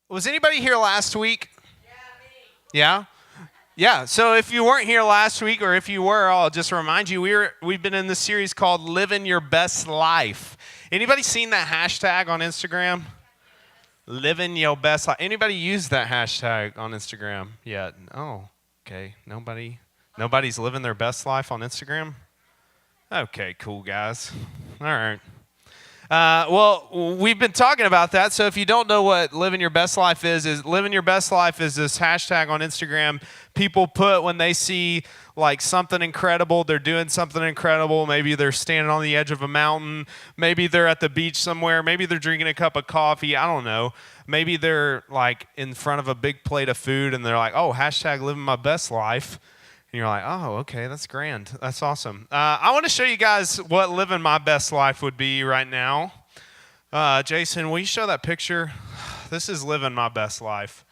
Was anybody here last week? Yeah? Yeah. So if you weren't here last week, or if you were, I'll just remind you, we've been in this series called Living Your Best Life. Anybody seen that hashtag on Instagram? Living your best life. Anybody use that hashtag on Instagram yet? Oh, okay. Nobody's living their best life on Instagram? Okay, cool guys. All right. Well, we've been talking about that. So if you don't know what living your best life is living your best life is this hashtag on Instagram people put when they see like something incredible. They're doing something incredible. Maybe they're standing on the edge of a mountain. Maybe they're at the beach somewhere. Maybe they're drinking a cup of coffee. I don't know. Maybe they're like in front of a big plate of food and they're like, oh, hashtag living my best life. And you're like, oh, okay, that's grand. That's awesome. I want to show you guys what living my best life would be right now. Jason, will you show that picture? This is living my best life.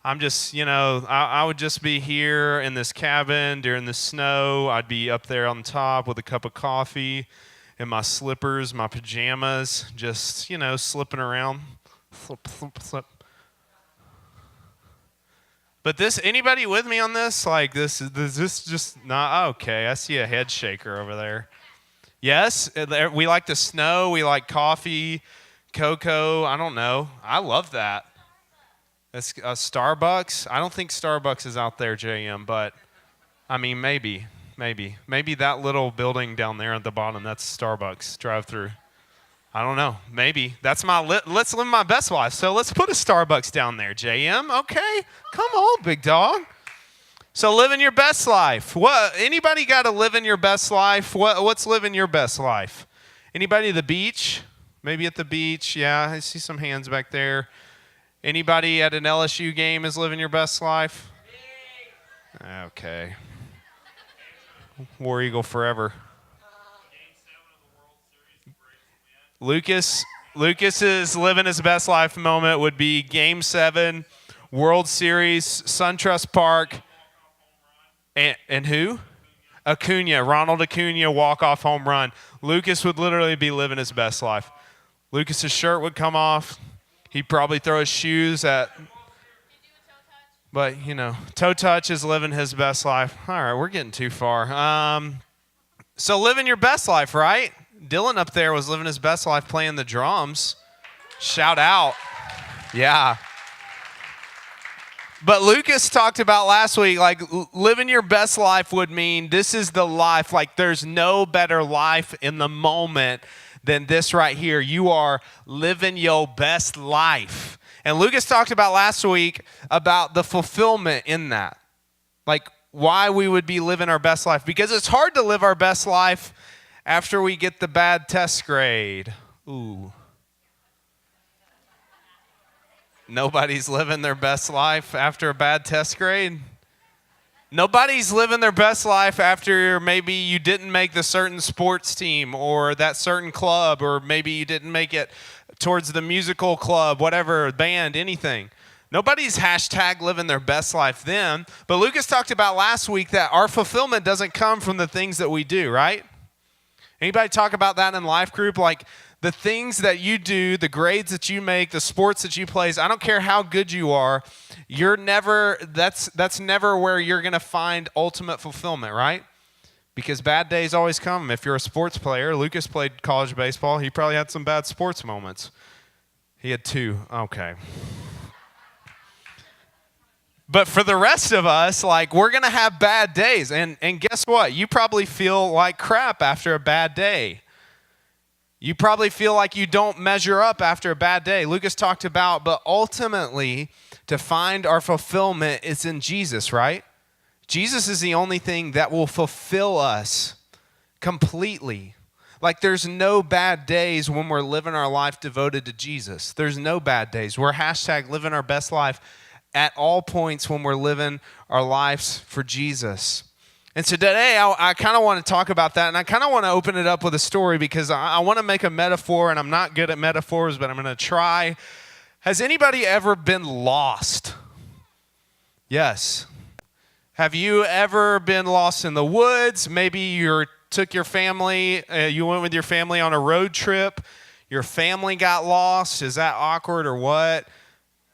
I'm just, I would just be here in this cabin during the snow. I'd be up there on top with a cup of coffee in my slippers, my pajamas, just, slipping around. Slip, slip, slip. But anybody with me on this? Like this just not okay. I see a head shaker over there. Yes, we like the snow. We like coffee, cocoa. I don't know. I love that. It's Starbucks. I don't think Starbucks is out there, JM. But I mean, maybe that little building down there at the bottom. That's Starbucks drive-through. I don't know. Maybe. That's let's live my best life. So let's put a Starbucks down there, JM. Okay. Come on, big dog. So living your best life. What? Anybody got to live in your best life? What's living your best life? Anybody at the beach? Maybe at the beach. Yeah, I see some hands back there. Anybody at an LSU game is living your best life? Okay. War Eagle forever. Lucas is living his best life moment would be Game 7, World Series, SunTrust Park, and who? Ronald Acuna walk-off home run. Lucas would literally be living his best life. Lucas's shirt would come off. He'd probably throw his shoes at... But, toe touch is living his best life. All right, we're getting too far. So living your best life, right? Dylan up there was living his best life playing the drums. Shout out. Yeah. But Lucas talked about last week, like living your best life would mean this is the life. Like there's no better life in the moment than this right here. You are living your best life. And Lucas talked about last week about the fulfillment in that. Like why we would be living our best life. Because it's hard to live our best life after we get the bad test grade. Ooh. Nobody's living their best life after a bad test grade? Nobody's living their best life after maybe you didn't make the certain sports team or that certain club, or maybe you didn't make it towards the musical club, whatever, band, anything. Nobody's hashtag living their best life then. But Lucas talked about last week that our fulfillment doesn't come from the things that we do, right? Anybody talk about that in life group? Like the things that you do, the grades that you make, the sports that you play, I don't care how good you are, that's never where you're going to find ultimate fulfillment, right? Because bad days always come. If you're a sports player, Lucas played college baseball, he probably had some bad sports moments. He had 2. Okay. But for the rest of us, like we're going to have bad days. And guess what? You probably feel like crap after a bad day. You probably feel like you don't measure up after a bad day. Lucas talked about, but ultimately, to find our fulfillment is in Jesus, right? Jesus is the only thing that will fulfill us completely. Like there's no bad days when we're living our life devoted to Jesus. There's no bad days. We're hashtag living our best life at all points when we're living our lives for Jesus. And so today, I kind of want to talk about that, and I kind of want to open it up with a story because I want to make a metaphor, and I'm not good at metaphors, but I'm going to try. Has anybody ever been lost? Yes. Have you ever been lost in the woods? Maybe you took your family, you went with your family on a road trip. Your family got lost. Is that awkward or what?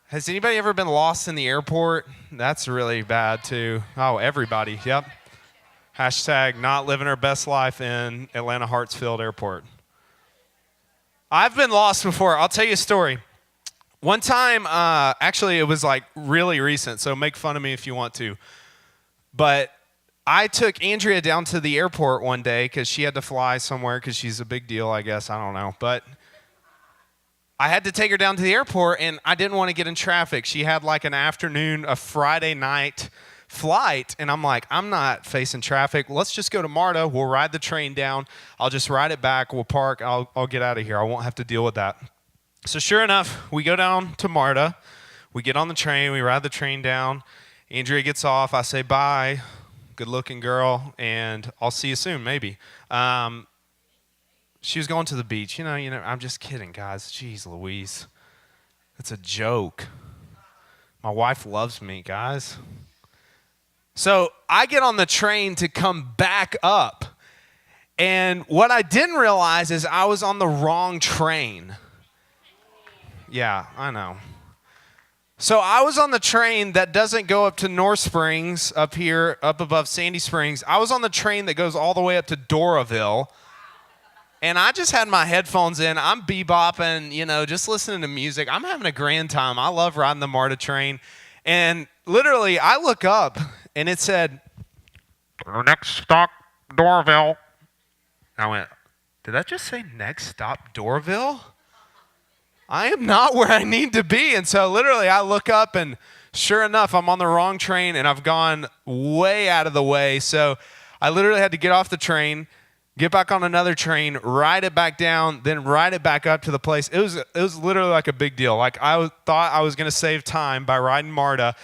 Has anybody ever been lost in the airport? That's really bad too. Oh, everybody. Yep. Hashtag not living our best life in Atlanta Hartsfield Airport. I've been lost before. I'll tell you a story. One time, actually, it was like really recent, so make fun of me if you want to. But I took Andrea down to the airport one day because she had to fly somewhere because she's a big deal, I guess. I don't know. But I had to take her down to the airport, and I didn't want to get in traffic. She had like an afternoon, a Friday night flight, and I'm like, I'm not facing traffic. Let's just go to MARTA. We'll ride the train down. I'll just ride it back. We'll park. I'll get out of here. I won't have to deal with that. So sure enough, we go down to MARTA. We get on the train. We ride the train down. Andrea gets off. I say bye. Good-looking girl, and I'll see you soon, maybe. She was going to the beach. You know, I'm just kidding, guys. Jeez Louise. It's a joke. My wife loves me, guys. So I get on the train to come back up, and what I didn't realize is I was on the wrong train. Yeah, I know. So I was on the train that doesn't go up to North Springs up here, up above Sandy Springs. I was on the train that goes all the way up to Doraville. And I just had my headphones in. I'm bebopping, just listening to music. I'm having a grand time. I love riding the MARTA train. And literally, I look up, and it said, next stop, Doraville. I went, did that just say next stop, Doraville? I am not where I need to be. And so literally, I look up, and sure enough, I'm on the wrong train, and I've gone way out of the way. So I literally had to get off the train, get back on another train, ride it back down, then ride it back up to the place. It was literally like a big deal. Like I thought I was going to save time by riding MARTA,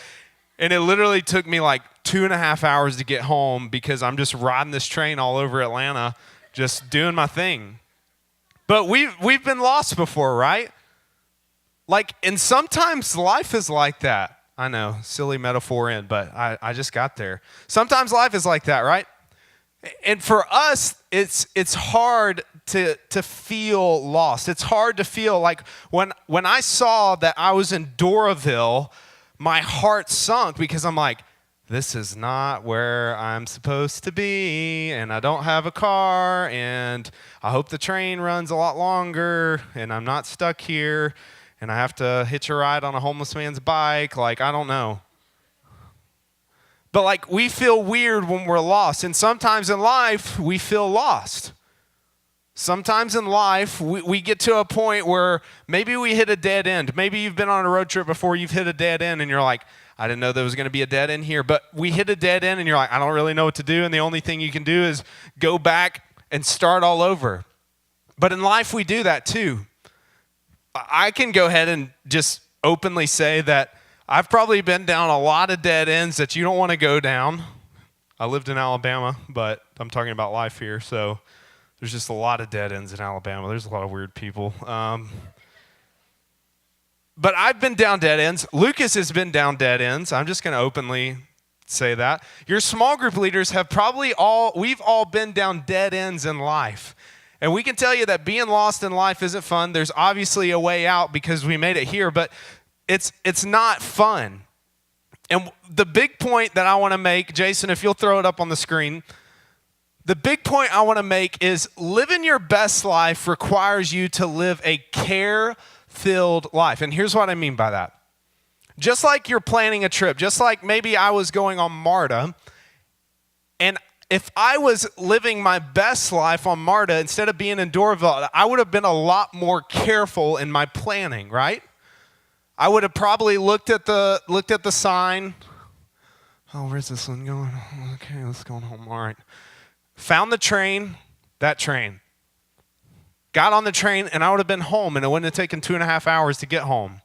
and it literally took me like 2.5 hours to get home because I'm just riding this train all over Atlanta, just doing my thing. But we've been lost before, right? And sometimes life is like that. I know, silly metaphor but I just got there. Sometimes life is like that, right? And for us, it's hard to feel lost. It's hard to feel like when I saw that I was in Doraville, my heart sunk because I'm like, this is not where I'm supposed to be, and I don't have a car, and I hope the train runs a lot longer, and I'm not stuck here, and I have to hitch a ride on a homeless man's bike. I don't know. But we feel weird when we're lost. And sometimes in life, we feel lost. Sometimes in life, we get to a point where maybe we hit a dead end. Maybe you've been on a road trip before, you've hit a dead end, and you're like, I didn't know there was going to be a dead end here. But we hit a dead end, and you're like, I don't really know what to do. And the only thing you can do is go back and start all over. But in life, we do that too. I can go ahead and just openly say that I've probably been down a lot of dead ends that you don't want to go down. I lived in Alabama, but I'm talking about life here, so there's just a lot of dead ends in Alabama. There's a lot of weird people. But I've been down dead ends. Lucas has been down dead ends. I'm just going to openly say that. Your small group leaders have we've all been down dead ends in life. And we can tell you that being lost in life isn't fun. There's obviously a way out because we made it here, but it's not fun. And the big point that I want to make, Jason, if you'll throw it up on the screen, the big point I want to make is living your best life requires you to live a care-filled life. And here's what I mean by that. Just like you're planning a trip, just like maybe I was going on MARTA, and if I was living my best life on MARTA instead of being in Doraville, I would have been a lot more careful in my planning, right? I would have probably looked at the sign. Oh, where's this one going? Okay, let's go home. All right. Found the train, that train. Got on the train, and I would have been home, and it wouldn't have taken 2.5 hours to get home.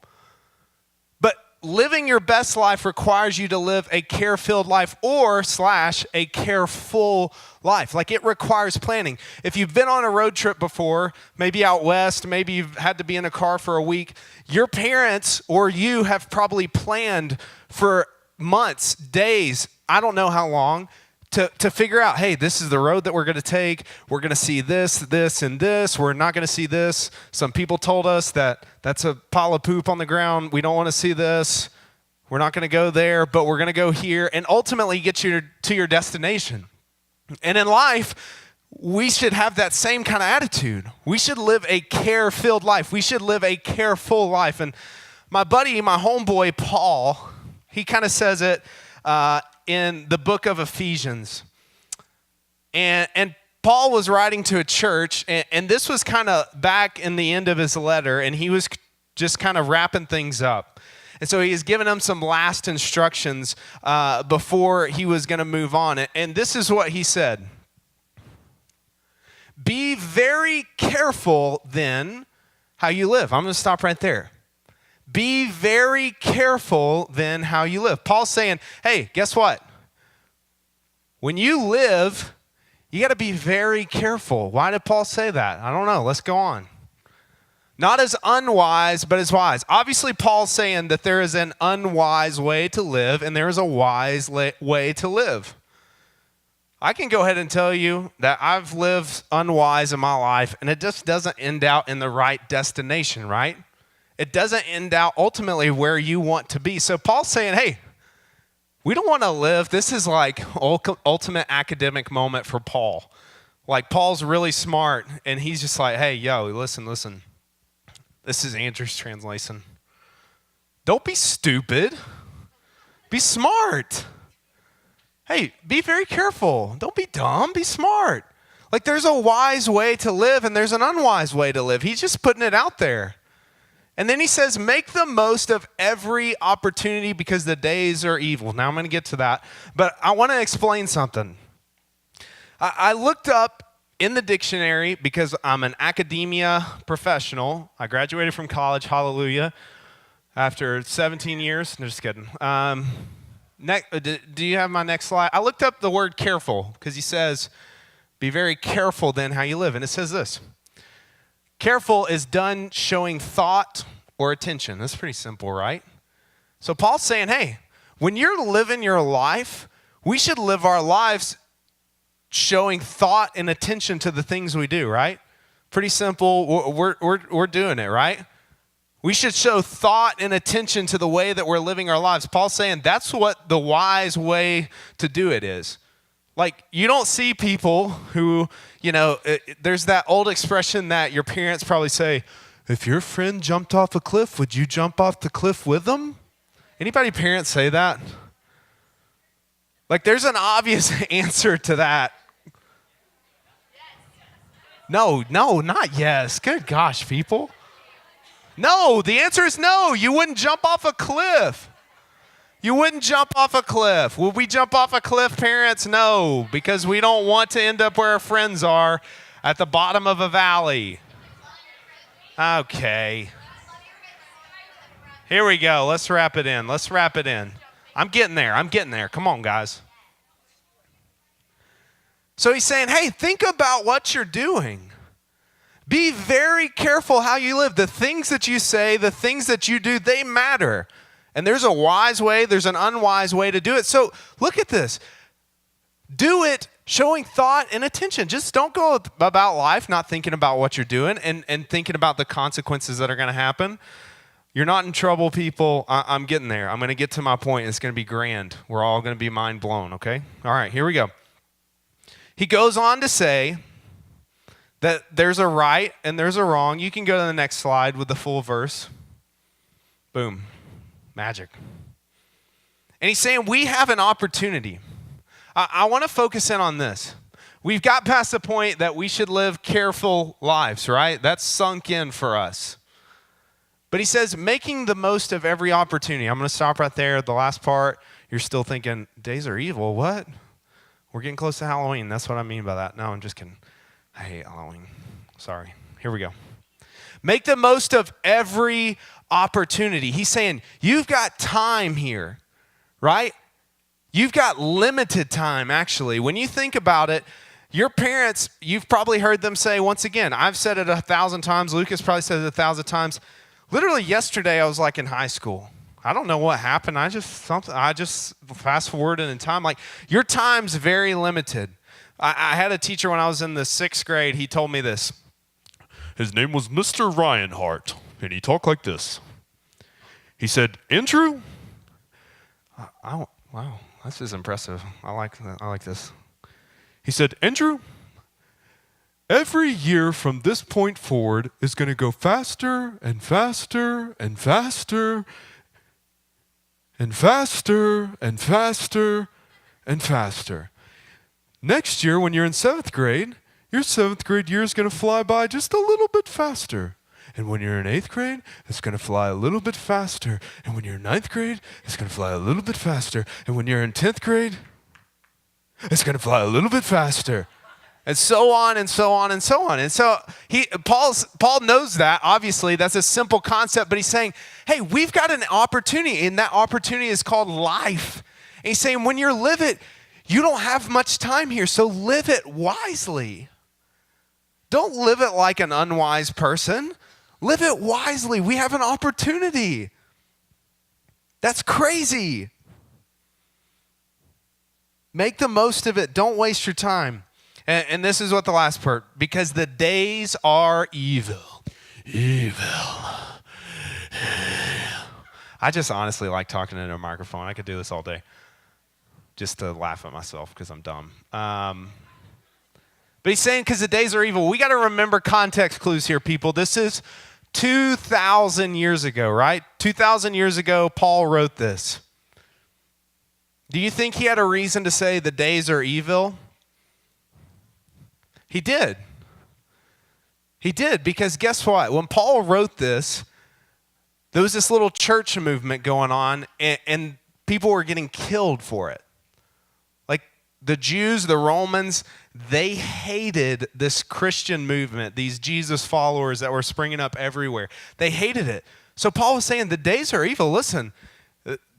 But living your best life requires you to live a care-filled life / a careful life. It requires planning. If you've been on a road trip before, maybe out west, maybe you've had to be in a car for a week, your parents or you have probably planned for months, days, I don't know how long, to figure out, hey, this is the road that we're going to take. We're going to see this, this, and this. We're not going to see this. Some people told us that that's a pile of poop on the ground. We don't want to see this. We're not going to go there, but we're going to go here, and ultimately get you to your destination. And in life, we should have that same kind of attitude. We should live a care-filled life. We should live a careful life. And my buddy, my homeboy, Paul, he kind of says it in the book of Ephesians. And Paul was writing to a church, and this was kind of back in the end of his letter, and he was just kind of wrapping things up. And so he has given them some last instructions before he was going to move on. And this is what he said. Be very careful then how you live. I'm going to stop right there. Be very careful then how you live. Paul's saying, hey, guess what? When you live, you got to be very careful. Why did Paul say that? I don't know. Let's go on. Not as unwise, but as wise. Obviously, Paul's saying that there is an unwise way to live and there is a wise way to live. I can go ahead and tell you that I've lived unwise in my life, and it just doesn't end out in the right destination, right? It doesn't end out ultimately where you want to be. So Paul's saying, hey, we don't want to live. This is like ultimate academic moment for Paul. Like Paul's really smart, and he's just like, hey, yo, listen. This is Andrew's translation. Don't be stupid. Be smart. Hey, be very careful. Don't be dumb. Be smart. Like there's a wise way to live and there's an unwise way to live. He's just putting it out there. And then he says, make the most of every opportunity because the days are evil. Now I'm going to get to that. But I want to explain something. I looked up in the dictionary because I'm an academia professional. I graduated from college, hallelujah, after 17 years. No, just kidding. Do you have my next slide? I looked up the word careful because he says, be very careful then how you live. And it says this. Careful is done showing thought or attention. That's pretty simple, right? So Paul's saying, hey, when you're living your life, we should live our lives showing thought and attention to the things we do, right? Pretty simple. We're doing it, right? We should show thought and attention to the way that we're living our lives. Paul's saying that's what the wise way to do it is. Like, you don't see people who, there's that old expression that your parents probably say, if your friend jumped off a cliff, would you jump off the cliff with them? Anybody parents say that? Like, there's an obvious answer to that. No, not yes. Good gosh, people. No, the answer is no. You wouldn't jump off a cliff. You wouldn't jump off a cliff. Would we jump off a cliff, parents? No, because we don't want to end up where our friends are at the bottom of a valley. Okay. Here we go. Let's wrap it in. I'm getting there. Come on, guys. So he's saying, hey, think about what you're doing. Be very careful how you live. The things that you say, the things that you do, they matter. And there's a wise way, there's an unwise way to do it. So look at this. Do it showing thought and attention. Just don't go about life not thinking about what you're doing and thinking about the consequences that are going to happen. You're not in trouble, people. I'm getting there. I'm going to get to my point. It's going to be grand. We're all going to be mind blown, okay? All right, here we go. He goes on to say that there's a right and there's a wrong. You can go to the next slide with the full verse. Boom. Magic. And he's saying we have an opportunity. I want to focus in on this. We've got past the point that we should live careful lives, right? That's sunk in for us. But he says making the most of every opportunity. I'm going to stop right there. The last part, you're still thinking, days are evil. What? We're getting close to Halloween. That's what I mean by that. No, I'm just kidding. I hate Halloween. Sorry. Here we go. Make the most of every opportunity. He's saying, you've got time here, right? You've got limited time, actually. When you think about it, your parents, you've probably heard them say, once again, I've said it 1,000 times. Lucas probably said it 1,000 times. Literally yesterday, I was like in high school. I don't know what happened. I just fast forwarded in time. Like, your time's very limited. I had a teacher when I was in the 6th grade. He told me this. His name was Mr. Ryanhart, and he talked like this. He said, Andrew, wow, this is impressive. I like this. He said, Andrew, every year from this point forward is going to go faster and faster and faster and faster and faster and faster. Next year, when you're in 7th grade, your 7th grade year is going to fly by just a little bit faster. And when you're in 8th grade, it's going to fly a little bit faster. And when you're in 9th grade, it's going to fly a little bit faster. And when you're in 10th grade, it's going to fly a little bit faster. And so on and so on and so on. And so Paul knows that. Obviously, that's a simple concept. But he's saying, hey, we've got an opportunity. And that opportunity is called life. And he's saying, when you live it, you don't have much time here. So live it wisely. Don't live it like an unwise person. Live it wisely. We have an opportunity. That's crazy. Make the most of it. Don't waste your time. And this is what the last part, because the days are evil. Evil. I just honestly like talking into a microphone. I could do this all day just to laugh at myself because I'm dumb. But he's saying because the days are evil. We got to remember context clues here, people. This is 2,000 years ago, right? 2,000 years ago, Paul wrote this. Do you think he had a reason to say the days are evil? He did. He did, because guess what? When Paul wrote this, there was this little church movement going on, and people were getting killed for it. Like the Jews, the Romans, they hated this Christian movement, these Jesus followers that were springing up everywhere. They hated it. So Paul was saying, the days are evil. Listen,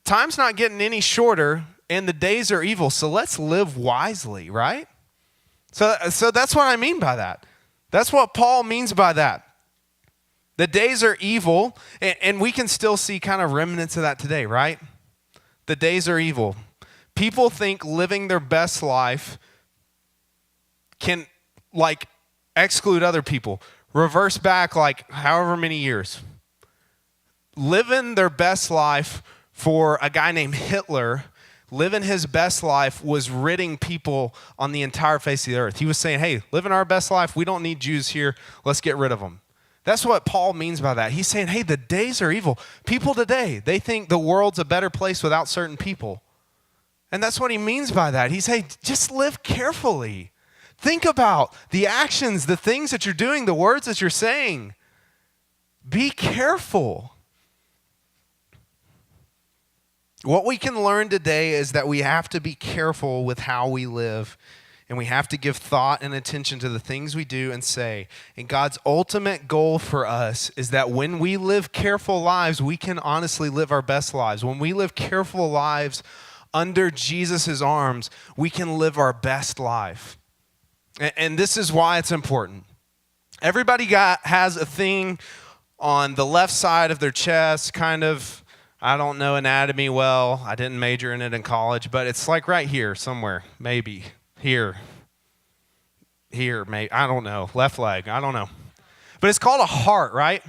time's not getting any shorter, and the days are evil, so let's live wisely, right? So that's what I mean by that. That's what Paul means by that. The days are evil, and we can still see kind of remnants of that today, right? The days are evil. People think living their best life can, like, exclude other people. Reverse back, like, however many years. Living their best life for a guy named Hitler, living his best life was ridding people on the entire face of the earth. He was saying, hey, living our best life, we don't need Jews here. Let's get rid of them. That's what Paul means by that. He's saying, hey, the days are evil. People today, they think the world's a better place without certain people. And that's what he means by that. He's saying, just live carefully. Think about the actions, the things that you're doing, the words that you're saying. Be careful. What we can learn today is that we have to be careful with how we live, and we have to give thought and attention to the things we do and say. And God's ultimate goal for us is that when we live careful lives, we can honestly live our best lives. When we live careful lives under Jesus' arms, we can live our best life. And this is why it's important. Everybody has a thing on the left side of their chest, kind of. I don't know anatomy well. I didn't major in it in college, but it's like right here somewhere, maybe. Here, maybe. I don't know. Left leg. I don't know. But it's called a heart, right?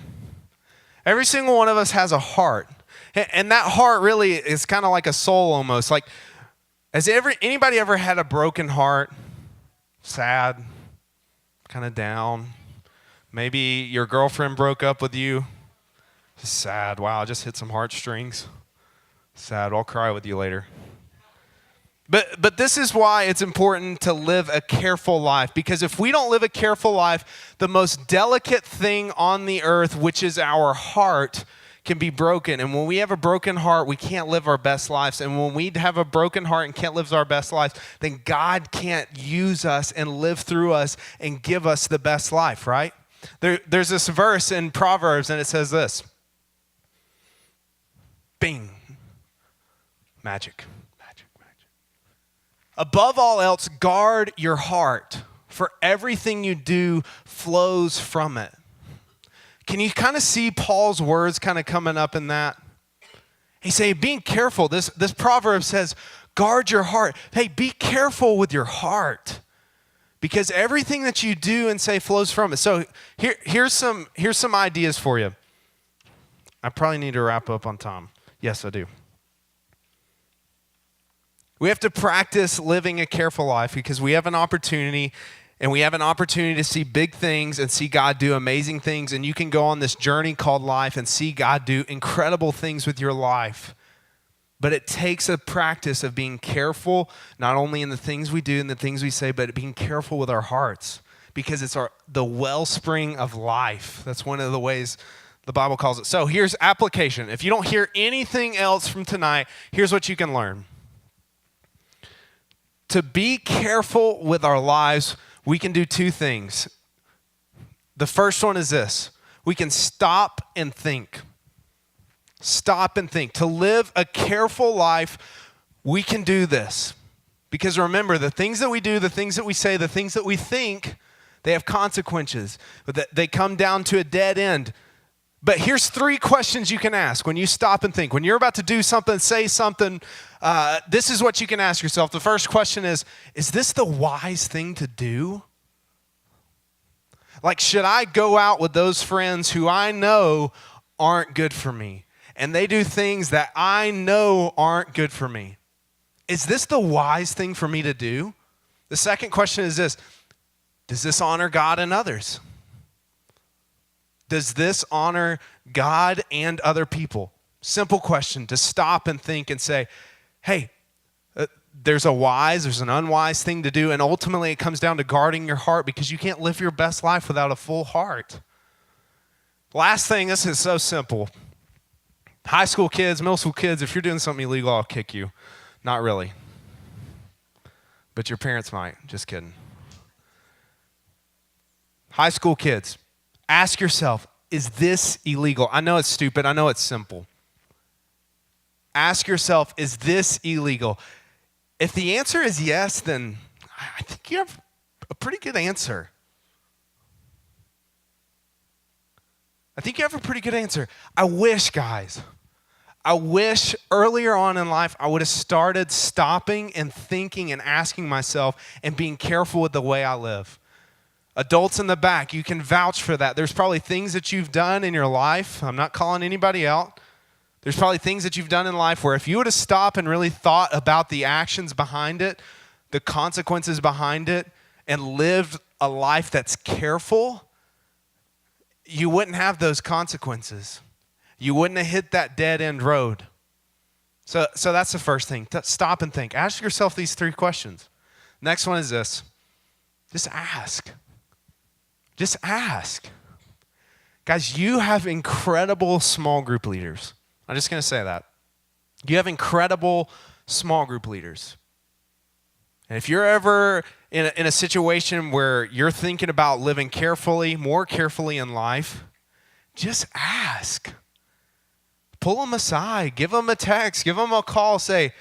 Every single one of us has a heart. And that heart really is kind of like a soul almost. Like, has anybody ever had a broken heart? Sad, kind of down. Maybe your girlfriend broke up with you. Sad. Wow, I just hit some heartstrings. Sad. I'll cry with you later. But this is why it's important to live a careful life. Because if we don't live a careful life, the most delicate thing on the earth, which is our heart, can be broken. And when we have a broken heart, we can't live our best lives. And when we have a broken heart and can't live our best lives, then God can't use us and live through us and give us the best life, right? There's this verse in Proverbs, and it says this. Bing. Magic. Above all else, guard your heart, for everything you do flows from it. Can you kind of see Paul's words kind of coming up in that? He's saying, being careful. This proverb says, guard your heart. Hey, be careful with your heart, because everything that you do and say flows from it. So here's some ideas for you. I probably need to wrap up on time. Yes, I do. We have to practice living a careful life, because we have an opportunity, and we have an opportunity to see big things and see God do amazing things. And you can go on this journey called life and see God do incredible things with your life. But it takes a practice of being careful, not only in the things we do and the things we say, but being careful with our hearts, because it's the wellspring of life. That's one of the ways the Bible calls it. So here's application. If you don't hear anything else from tonight, here's what you can learn. To be careful with our lives, we can do two things. The first one is this: we can stop and think. Stop and think. To live a careful life, we can do this. Because remember, the things that we do, the things that we say, the things that we think, they have consequences. But they come down to a dead end. But here's 3 questions you can ask when you stop and think. When you're about to do something, say something, this is what you can ask yourself. The first question is this the wise thing to do? Like, should I go out with those friends who I know aren't good for me? And they do things that I know aren't good for me. Is this the wise thing for me to do? The second question is this: does this honor God and others? Does this honor God and other people? Simple question to stop and think and say, hey, there's a wise, there's an unwise thing to do. And ultimately it comes down to guarding your heart, because you can't live your best life without a full heart. Last thing, this is so simple. High school kids, middle school kids, if you're doing something illegal, I'll kick you. Not really. But your parents might. Just kidding. High school kids, ask yourself, is this illegal? I know it's stupid. I know it's simple. Ask yourself, is this illegal? If the answer is yes, then I think you have a pretty good answer. I think you have a pretty good answer. I wish earlier on in life I would have started stopping and thinking and asking myself and being careful with the way I live. Adults in the back, you can vouch for that. There's probably things that you've done in your life. I'm not calling anybody out. There's probably things that you've done in life where if you would have stopped and really thought about the actions behind it, the consequences behind it, and lived a life that's careful, you wouldn't have those consequences. You wouldn't have hit that dead end road. So that's the first thing. Stop and think. Ask yourself these 3 questions. Next one is this: just ask. Just ask. Guys, you have incredible small group leaders. I'm just going to say that. You have incredible small group leaders. And if you're ever in a situation where you're thinking about living carefully, more carefully in life, just ask. Pull them aside. Give them a text. Give them a call. Say,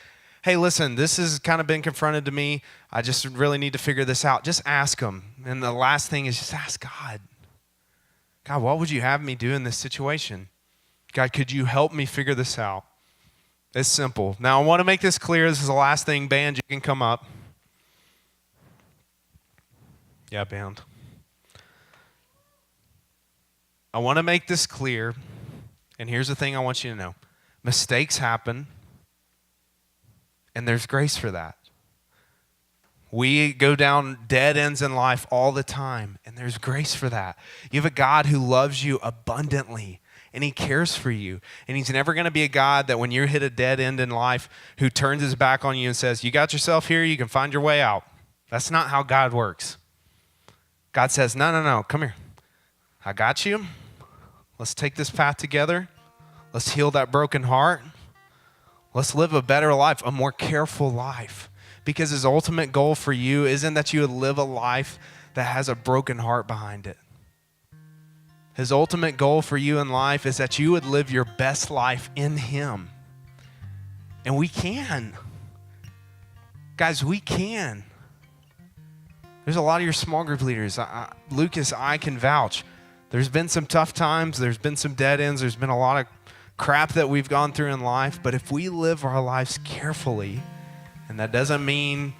hey, listen, this has kind of been confronted to me. I just really need to figure this out. Just ask them. And the last thing is just ask God. God, what would you have me do in this situation? God, could you help me figure this out? It's simple. Now, I want to make this clear. This is the last thing. Band, you can come up. Yeah, band. I want to make this clear. And here's the thing I want you to know. Mistakes happen. And there's grace for that. We go down dead ends in life all the time, and there's grace for that. You have a God who loves you abundantly, and he cares for you. And he's never going to be a God that when you hit a dead end in life, who turns his back on you and says, you got yourself here, you can find your way out. That's not how God works. God says, no, come here. I got you. Let's take this path together. Let's heal that broken heart. Let's live a better life, a more careful life. Because his ultimate goal for you isn't that you would live a life that has a broken heart behind it. His ultimate goal for you in life is that you would live your best life in him. And we can. Guys, we can. There's a lot of your small group leaders. Lucas, I can vouch. There's been some tough times. There's been some dead ends. There's been a lot of crap that we've gone through in life, but if we live our lives carefully, and that doesn't mean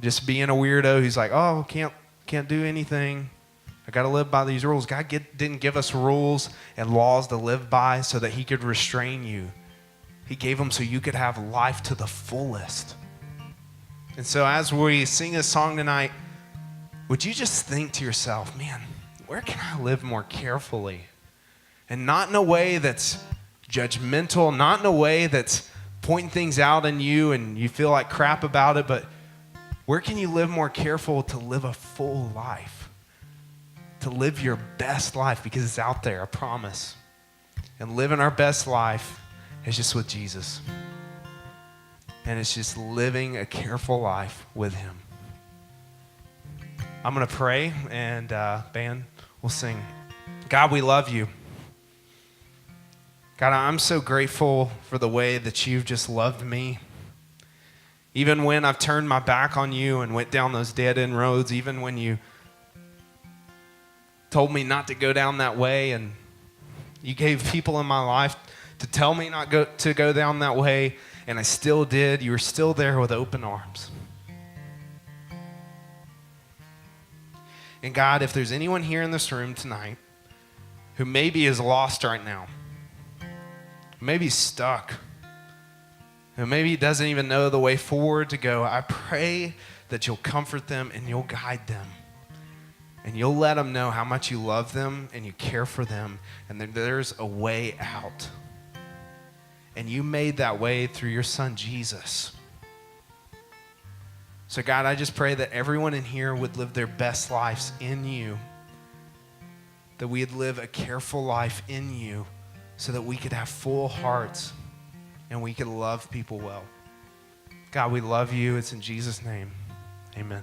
just being a weirdo who's like, oh, can't do anything. I got to live by these rules. God didn't give us rules and laws to live by so that he could restrain you. He gave them so you could have life to the fullest. And so as we sing this song tonight, would you just think to yourself, man, where can I live more carefully? And not in a way that's judgmental, not in a way that's pointing things out in you and you feel like crap about it, but where can you live more careful to live a full life? To live your best life, because it's out there, I promise. And living our best life is just with Jesus. And it's just living a careful life with him. I'm going to pray, and band will sing. God, we love you. God, I'm so grateful for the way that you've just loved me. Even when I've turned my back on you and went down those dead-end roads, even when you told me not to go down that way, and you gave people in my life to tell me not to go down that way, and I still did. You were still there with open arms. And God, if there's anyone here in this room tonight who maybe is lost right now, maybe stuck, who maybe doesn't even know the way forward to go, I pray that you'll comfort them and you'll guide them. And you'll let them know how much you love them and you care for them, and that there's a way out. And you made that way through your son, Jesus. So God, I just pray that everyone in here would live their best lives in you, that we'd live a careful life in you so that we could have full hearts and we could love people well. God, we love you. It's in Jesus' name. Amen.